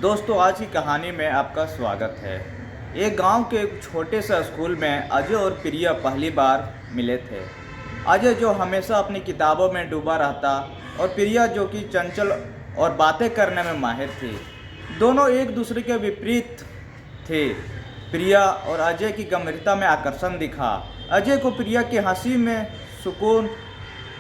दोस्तों, आज की कहानी में आपका स्वागत है। एक गांव के एक छोटे से स्कूल में अजय और प्रिया पहली बार मिले थे। अजय जो हमेशा अपनी किताबों में डूबा रहता और प्रिया जो कि चंचल और बातें करने में माहिर थी। दोनों एक दूसरे के विपरीत थे। प्रिया और अजय की गंभीरता में आकर्षण दिखा। अजय को प्रिया की हंसी में सुकून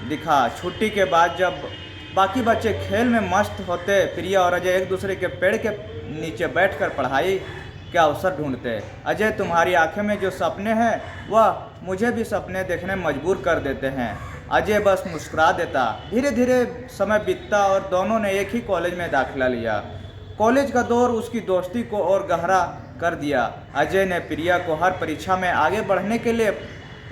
दिखा। छुट्टी के बाद जब बाकी बच्चे खेल में मस्त होते, प्रिया और अजय एक दूसरे के पेड़ के नीचे बैठकर पढ़ाई के अवसर ढूंढते। अजय, तुम्हारी आंखें में जो सपने हैं वह मुझे भी सपने देखने मजबूर कर देते हैं। अजय बस मुस्कुरा देता। धीरे धीरे समय बीतता और दोनों ने एक ही कॉलेज में दाखिला लिया। कॉलेज का दौर उसकी दोस्ती को और गहरा कर दिया। अजय ने प्रिया को हर परीक्षा में आगे बढ़ने के लिए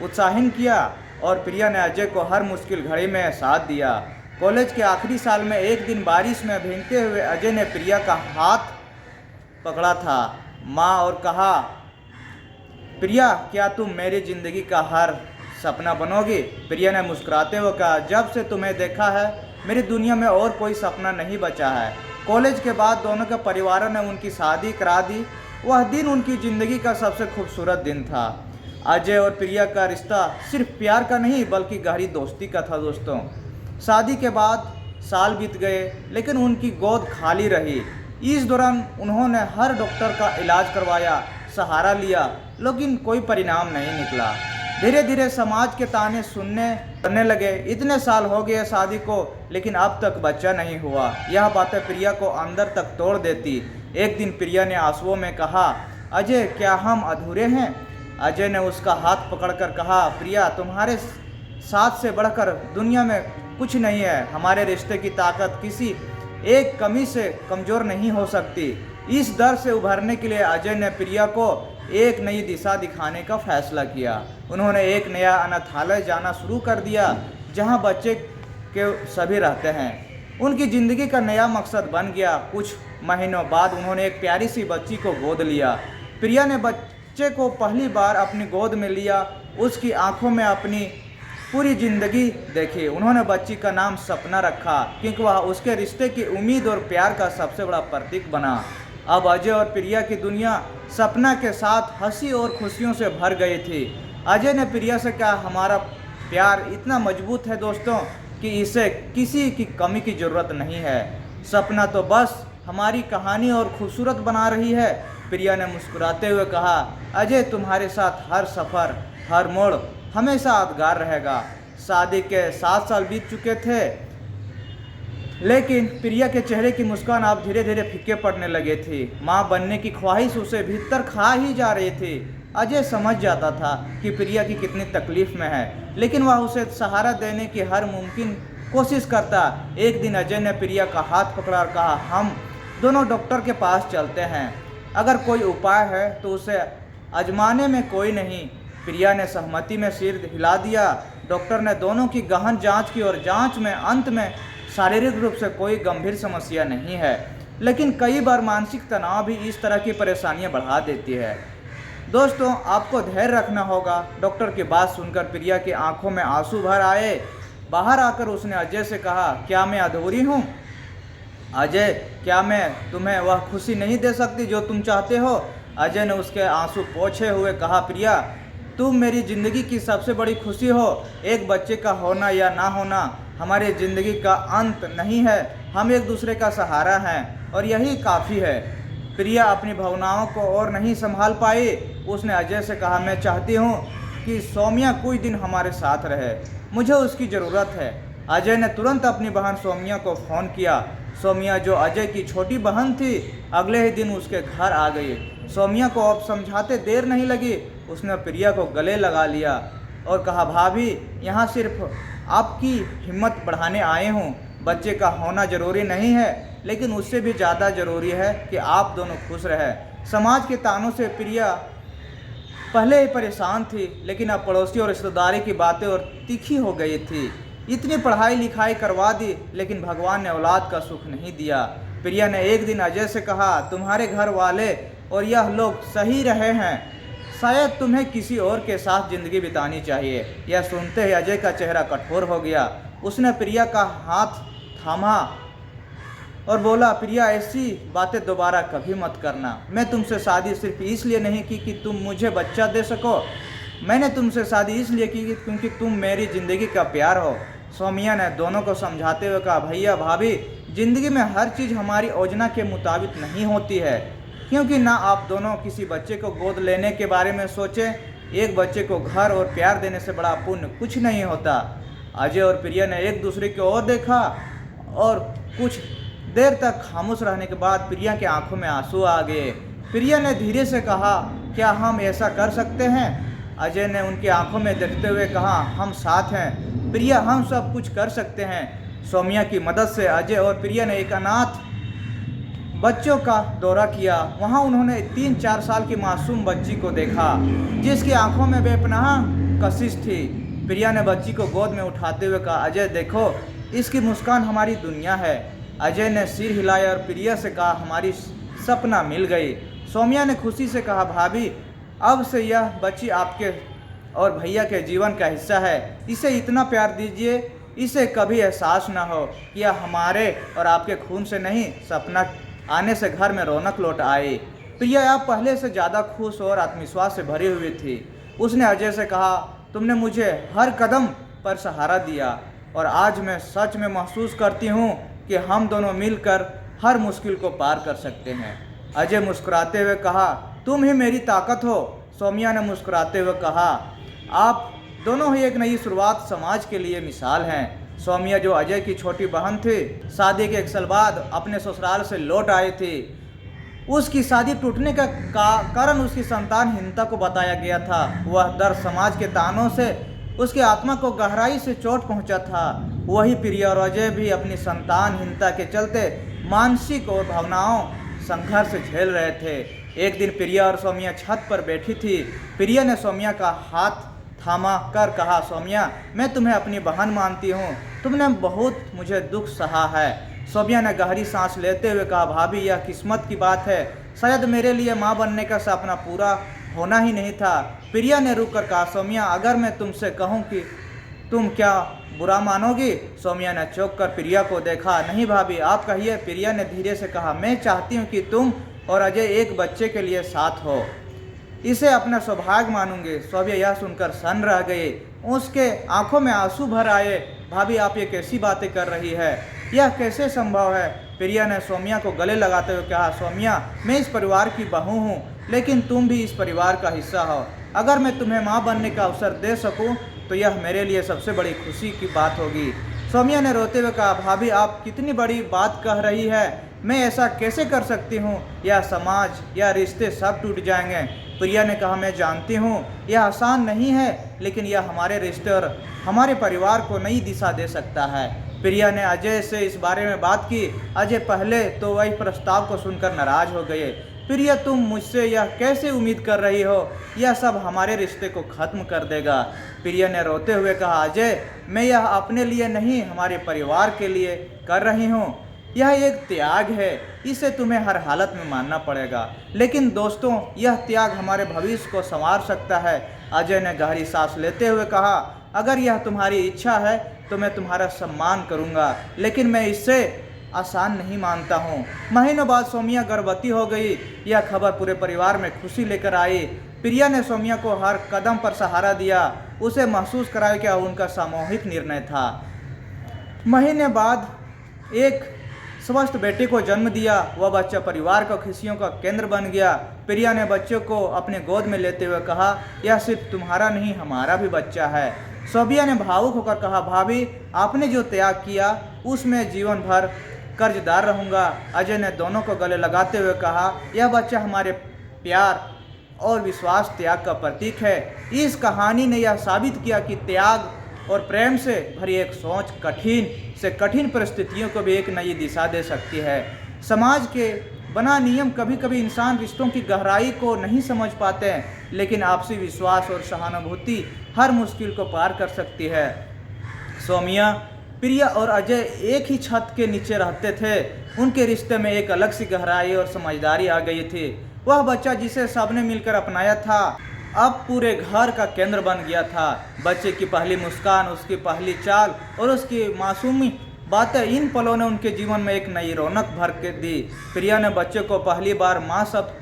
उत्साहित किया और प्रिया ने अजय को हर मुश्किल घड़ी में साथ दिया। कॉलेज के आखिरी साल में एक दिन बारिश में भीगते हुए अजय ने प्रिया का हाथ पकड़ा था और कहा, प्रिया, क्या तुम मेरी जिंदगी का हर सपना बनोगी? प्रिया ने मुस्कुराते हुए कहा, जब से तुम्हें देखा है मेरी दुनिया में और कोई सपना नहीं बचा है। कॉलेज के बाद दोनों के परिवारों ने उनकी शादी करा दी। वह दिन उनकी ज़िंदगी का सबसे खूबसूरत दिन था। अजय और प्रिया का रिश्ता सिर्फ प्यार का नहीं बल्कि गहरी दोस्ती का था। दोस्तों, शादी के बाद साल बीत गए लेकिन उनकी गोद खाली रही। इस दौरान उन्होंने हर डॉक्टर का इलाज करवाया, सहारा लिया, लेकिन कोई परिणाम नहीं निकला। धीरे धीरे समाज के ताने सुनने करने लगे। इतने साल हो गए शादी को लेकिन अब तक बच्चा नहीं हुआ। यह बातें प्रिया को अंदर तक तोड़ देती। एक दिन प्रिया ने आंसुओं में कहा, अजय, क्या हम अधूरे हैं? अजय ने उसका हाथ पकड़कर कहा, प्रिया, तुम्हारे साथ से बढ़कर दुनिया में कुछ नहीं है। हमारे रिश्ते की ताकत किसी एक कमी से कमज़ोर नहीं हो सकती। इस डर से उभरने के लिए अजय ने प्रिया को एक नई दिशा दिखाने का फैसला किया। उन्होंने एक नया अनाथालय जाना शुरू कर दिया जहां बच्चे के सभी रहते हैं। उनकी ज़िंदगी का नया मकसद बन गया। कुछ महीनों बाद उन्होंने एक प्यारी सी बच्ची को गोद लिया। प्रिया ने बच्चे को पहली बार अपनी गोद में लिया। उसकी आंखों में अपनी पूरी ज़िंदगी देखी। उन्होंने बच्ची का नाम सपना रखा क्योंकि वह उसके रिश्ते की उम्मीद और प्यार का सबसे बड़ा प्रतीक बना। अब अजय और प्रिया की दुनिया सपना के साथ हंसी और खुशियों से भर गई थी। अजय ने प्रिया से कहा, हमारा प्यार इतना मजबूत है दोस्तों कि इसे किसी की कमी की ज़रूरत नहीं है। सपना तो बस हमारी कहानी और खूबसूरत बना रही है। प्रिया ने मुस्कुराते हुए कहा, अजय, तुम्हारे साथ हर सफ़र, हर मोड़ हमेशा यादगार रहेगा। शादी के 7 साल बीत चुके थे लेकिन प्रिया के चेहरे की मुस्कान अब धीरे धीरे फीके पड़ने लगे थी। माँ बनने की ख्वाहिश उसे भीतर खा ही जा रही थी। अजय समझ जाता था कि प्रिया की कितनी तकलीफ में है लेकिन वह उसे सहारा देने की हर मुमकिन कोशिश करता। एक दिन अजय ने प्रिया का हाथ पकड़ा और कहा, हम दोनों डॉक्टर के पास चलते हैं। अगर कोई उपाय है तो उसे आजमाने में कोई नहीं। प्रिया ने सहमति में सिर हिला दिया। डॉक्टर ने दोनों की गहन जांच की और जांच में अंत में शारीरिक रूप से कोई गंभीर समस्या नहीं है लेकिन कई बार मानसिक तनाव भी इस तरह की परेशानियां बढ़ा देती है। दोस्तों, आपको धैर्य रखना होगा। डॉक्टर की बात सुनकर प्रिया की आंखों में आंसू भर आए। बाहर आकर उसने अजय से कहा, क्या मैं अधूरी हूँ? अजय, क्या मैं तुम्हें वह खुशी नहीं दे सकती जो तुम चाहते हो? अजय ने उसके आंसू पोंछे हुए कहा, प्रिया, तुम मेरी ज़िंदगी की सबसे बड़ी खुशी हो। एक बच्चे का होना या ना होना हमारी ज़िंदगी का अंत नहीं है। हम एक दूसरे का सहारा हैं और यही काफ़ी है। प्रिया अपनी भावनाओं को और नहीं संभाल पाई। उसने अजय से कहा, मैं चाहती हूँ कि सौम्या कुछ दिन हमारे साथ रहे। मुझे उसकी ज़रूरत है। अजय ने तुरंत अपनी बहन सौम्या को फ़ोन किया। सौम्या, जो अजय की छोटी बहन थी, अगले ही दिन उसके घर आ गई। सौम्या को अब समझाते देर नहीं लगी। उसने प्रिया को गले लगा लिया और कहा, भाभी, यहाँ सिर्फ आपकी हिम्मत बढ़ाने आए हूँ। बच्चे का होना ज़रूरी नहीं है लेकिन उससे भी ज़्यादा ज़रूरी है कि आप दोनों खुश रहें। समाज के तानों से प्रिया पहले ही परेशान थी लेकिन अब पड़ोसी और रिश्तेदारी की बातें और तीखी हो गई थी। इतनी पढ़ाई लिखाई करवा दी लेकिन भगवान ने औलाद का सुख नहीं दिया। प्रिया ने एक दिन अजय से कहा, तुम्हारे घर वाले और यह लोग सही रहे हैं, शायद तुम्हें किसी और के साथ ज़िंदगी बितानी चाहिए। यह सुनते ही अजय का चेहरा कठोर हो गया। उसने प्रिया का हाथ थामा और बोला, प्रिया ऐसी बातें दोबारा कभी मत करना। मैं तुमसे शादी सिर्फ इसलिए नहीं की कि तुम मुझे बच्चा दे सको, मैंने तुमसे शादी इसलिए की क्योंकि तुम मेरी ज़िंदगी का प्यार हो। सौम्या ने दोनों को समझाते हुए कहा, भैया भाभी, ज़िंदगी में हर चीज़ हमारी योजना के मुताबिक नहीं होती है, क्योंकि ना आप दोनों किसी बच्चे को गोद लेने के बारे में सोचें। एक बच्चे को घर और प्यार देने से बड़ा पुण्य कुछ नहीं होता। अजय और प्रिया ने एक दूसरे की ओर देखा और कुछ देर तक खामोश रहने के बाद प्रिया की आंखों में आंसू आ गए। प्रिया ने धीरे से कहा, क्या हम ऐसा कर सकते हैं? अजय ने उनकी आंखों में देखते हुए कहा, हम साथ हैं प्रिया, हम सब कुछ कर सकते हैं। सौम्या की मदद से अजय और प्रिया ने एक अनाथ बच्चों का दौरा किया। वहां उन्होंने 3-4 साल की मासूम बच्ची को देखा जिसकी आंखों में बेपनाह कशिश थी। प्रिया ने बच्ची को गोद में उठाते हुए कहा, अजय देखो, इसकी मुस्कान हमारी दुनिया है। अजय ने सिर हिलाया और प्रिया से कहा, हमारी सपना मिल गई। सौम्या ने खुशी से कहा, भाभी, अब से यह बच्ची आपके और भैया के जीवन का हिस्सा है। इसे इतना प्यार दीजिए, इसे कभी एहसास ना हो कि यह हमारे और आपके खून से नहीं, सपना आने से घर में रौनक लौट आई। प्रिया अब पहले से ज़्यादा खुश और आत्मविश्वास से भरी हुई थी। उसने अजय से कहा, तुमने मुझे हर कदम पर सहारा दिया और आज मैं सच में महसूस करती हूँ कि हम दोनों मिलकर हर मुश्किल को पार कर सकते हैं। अजय मुस्कुराते हुए कहा, तुम ही मेरी ताकत हो। सौम्या ने मुस्कुराते हुए कहा, आप दोनों ही एक नई शुरुआत समाज के लिए मिसाल हैं। सौम्या जो अजय की छोटी बहन थी, शादी के 1 साल बाद अपने ससुराल से लौट आई थी। उसकी शादी टूटने का कारण उसकी संतानहीनता को बताया गया था। वह दर्द समाज के तानों से उसकी आत्मा को गहराई से चोट पहुंचा था। वही प्रिया और अजय भी अपनी संतानहीनता के चलते मानसिक और भावनाओं संघर्ष झेल रहे थे। एक दिन प्रिया और सौम्या छत पर बैठी थी। प्रिया ने सौम्या का हाथ थामा कर कहा, सौम्या, मैं तुम्हें अपनी बहन मानती हूँ, तुमने बहुत मुझे दुख सहा है। सौम्या ने गहरी सांस लेते हुए कहा, भाभी, यह किस्मत की बात है, शायद मेरे लिए माँ बनने का सपना पूरा होना ही नहीं था। प्रिया ने रुक कर कहा, सौम्या, अगर मैं तुमसे कहूँ कि तुम क्या बुरा मानोगी? सौम्या ने चौंक कर प्रिया को देखा। नहीं भाभी, आप कहिए। प्रिया ने धीरे से कहा, मैं चाहती हूँ कि तुम और अजय एक बच्चे के लिए साथ हो, इसे अपना सौभाग्य मानूंगी। सौम्या यह सुनकर सन्न रह गई, उसके आंखों में आंसू भर आए। भाभी, आप ये कैसी बातें कर रही है? यह कैसे संभव है? प्रिया ने सौम्या को गले लगाते हुए कहा, सौम्या, मैं इस परिवार की बहू हूँ, लेकिन तुम भी इस परिवार का हिस्सा हो। अगर मैं तुम्हें माँ बनने का अवसर दे सकूँ तो यह मेरे लिए सबसे बड़ी खुशी की बात होगी। सौम्या ने रोते हुए कहा, भाभी, आप कितनी बड़ी बात कह रही है, मैं ऐसा कैसे कर सकती हूँ? यह समाज, यह रिश्ते सब टूट जाएंगे। प्रिया ने कहा, मैं जानती हूँ यह आसान नहीं है, लेकिन यह हमारे रिश्ते और हमारे परिवार को नई दिशा दे सकता है। प्रिया ने अजय से इस बारे में बात की। अजय पहले तो वही प्रस्ताव को सुनकर नाराज हो गए। प्रिया, तुम मुझसे यह कैसे उम्मीद कर रही हो? यह सब हमारे रिश्ते को ख़त्म कर देगा। प्रिया ने रोते हुए कहा, अजय, मैं यह अपने लिए नहीं, हमारे परिवार के लिए कर रही हूँ। यह एक त्याग है, इसे तुम्हें हर हालत में मानना पड़ेगा, लेकिन दोस्तों, यह त्याग हमारे भविष्य को संवार सकता है। अजय ने गहरी सांस लेते हुए कहा, अगर यह तुम्हारी इच्छा है तो मैं तुम्हारा सम्मान करूंगा, लेकिन मैं इससे आसान नहीं मानता हूँ। महीनों बाद सौम्या गर्भवती हो गई। यह खबर पूरे परिवार में खुशी लेकर आई। प्रिया ने सौम्या को हर कदम पर सहारा दिया, उसे महसूस कराया कि उनका सामूहिक निर्णय था। महीने बाद एक स्वस्थ बेटे को जन्म दिया। वह बच्चा परिवार का खुशियों का केंद्र बन गया। प्रिया ने बच्चे को अपने गोद में लेते हुए कहा, यह सिर्फ तुम्हारा नहीं, हमारा भी बच्चा है। सौम्या ने भावुक होकर कहा, भाभी, आपने जो त्याग किया उसमें जीवन भर कर्जदार रहूंगा। अजय ने दोनों को गले लगाते हुए कहा, यह बच्चा हमारे प्यार और विश्वास त्याग का प्रतीक है। इस कहानी ने यह साबित किया कि त्याग और प्रेम से भरी एक सोच कठिन से कठिन परिस्थितियों को भी एक नई दिशा दे सकती है। समाज के बना नियम कभी कभी इंसान रिश्तों की गहराई को नहीं समझ पाते हैं, लेकिन आपसी विश्वास और सहानुभूति हर मुश्किल को पार कर सकती है। सौम्या, प्रिया और अजय एक ही छत के नीचे रहते थे। उनके रिश्ते में एक अलग सी गहराई और समझदारी आ गई थी। वह बच्चा जिसे सबने मिलकर अपनाया था अब पूरे घर का केंद्र बन गया था। बच्चे की पहली मुस्कान, उसकी पहली चाल और उसकी मासूमी बातें इन पलों ने उनके जीवन में एक नई रौनक भर के दी। प्रिया ने बच्चे को पहली बार माँ शब्द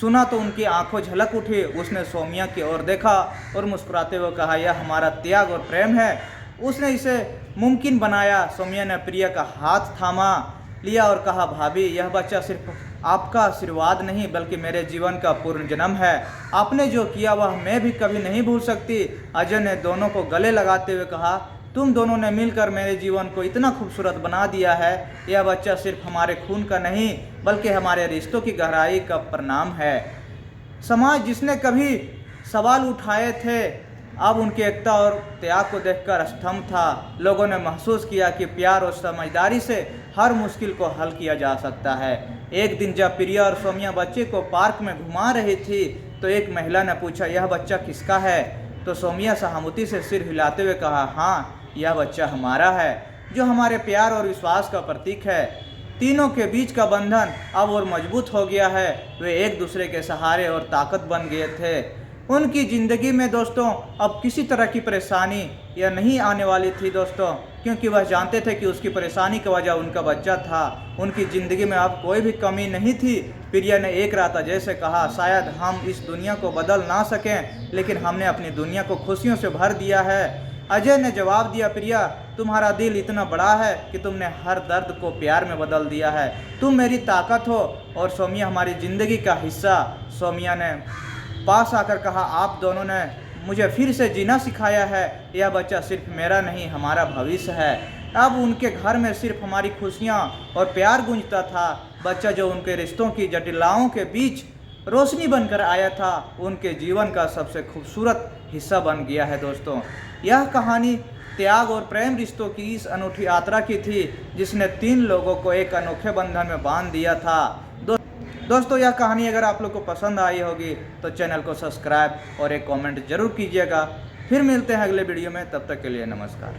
सुना तो उनकी आंखों झलक उठी। उसने सौम्या की ओर देखा और मुस्कुराते हुए कहा, यह हमारा त्याग और प्रेम है। उसने इसे मुमकिन बनाया। सौम्या ने प्रिया का हाथ थामा लिया और कहा, भाभी, यह बच्चा सिर्फ आपका आशीर्वाद नहीं बल्कि मेरे जीवन का पूर्ण जन्म है। आपने जो किया वह मैं भी कभी नहीं भूल सकती। अजय ने दोनों को गले लगाते हुए कहा, तुम दोनों ने मिलकर मेरे जीवन को इतना खूबसूरत बना दिया है। यह बच्चा सिर्फ हमारे खून का नहीं बल्कि हमारे रिश्तों की गहराई का परिणाम है। समाज जिसने कभी सवाल उठाए थे अब उनकी एकता और त्याग को देखकर स्तंभ था। लोगों ने महसूस किया कि प्यार और समझदारी से हर मुश्किल को हल किया जा सकता है। एक दिन जब प्रिया और सौम्या बच्चे को पार्क में घुमा रही थी तो एक महिला ने पूछा, यह बच्चा किसका है? तो सौम्या सहानुभूति से सिर हिलाते हुए कहा, हाँ, यह बच्चा हमारा है, जो हमारे प्यार और विश्वास का प्रतीक है। तीनों के बीच का बंधन अब और मजबूत हो गया है। वे एक दूसरे के सहारे और ताकत बन गए थे। उनकी ज़िंदगी में दोस्तों अब किसी तरह की परेशानी या नहीं आने वाली थी दोस्तों, क्योंकि वह जानते थे कि उसकी परेशानी की वजह उनका बच्चा था। उनकी ज़िंदगी में अब कोई भी कमी नहीं थी। प्रिया ने एक रात अजय से कहा, शायद हम इस दुनिया को बदल ना सकें लेकिन हमने अपनी दुनिया को खुशियों से भर दिया है। अजय ने जवाब दिया, प्रिया, तुम्हारा दिल इतना बड़ा है कि तुमने हर दर्द को प्यार में बदल दिया है। तुम मेरी ताकत हो और सौम्या हमारी ज़िंदगी का हिस्सा। सौम्या ने पास आकर कहा, आप दोनों ने मुझे फिर से जीना सिखाया है। यह बच्चा सिर्फ मेरा नहीं हमारा भविष्य है। अब उनके घर में सिर्फ हमारी खुशियाँ और प्यार गूंजता था। बच्चा जो उनके रिश्तों की जटिलताओं के बीच रोशनी बनकर आया था, उनके जीवन का सबसे खूबसूरत हिस्सा बन गया है। दोस्तों, यह कहानी त्याग और प्रेम रिश्तों की इस अनूठी यात्रा की थी जिसने 3 लोगों को एक अनोखे बंधन में बांध दिया था। दोस्तों, यह कहानी अगर आप लोग को पसंद आई होगी तो चैनल को सब्सक्राइब और एक कमेंट जरूर कीजिएगा। फिर मिलते हैं अगले वीडियो में, तब तक के लिए नमस्कार।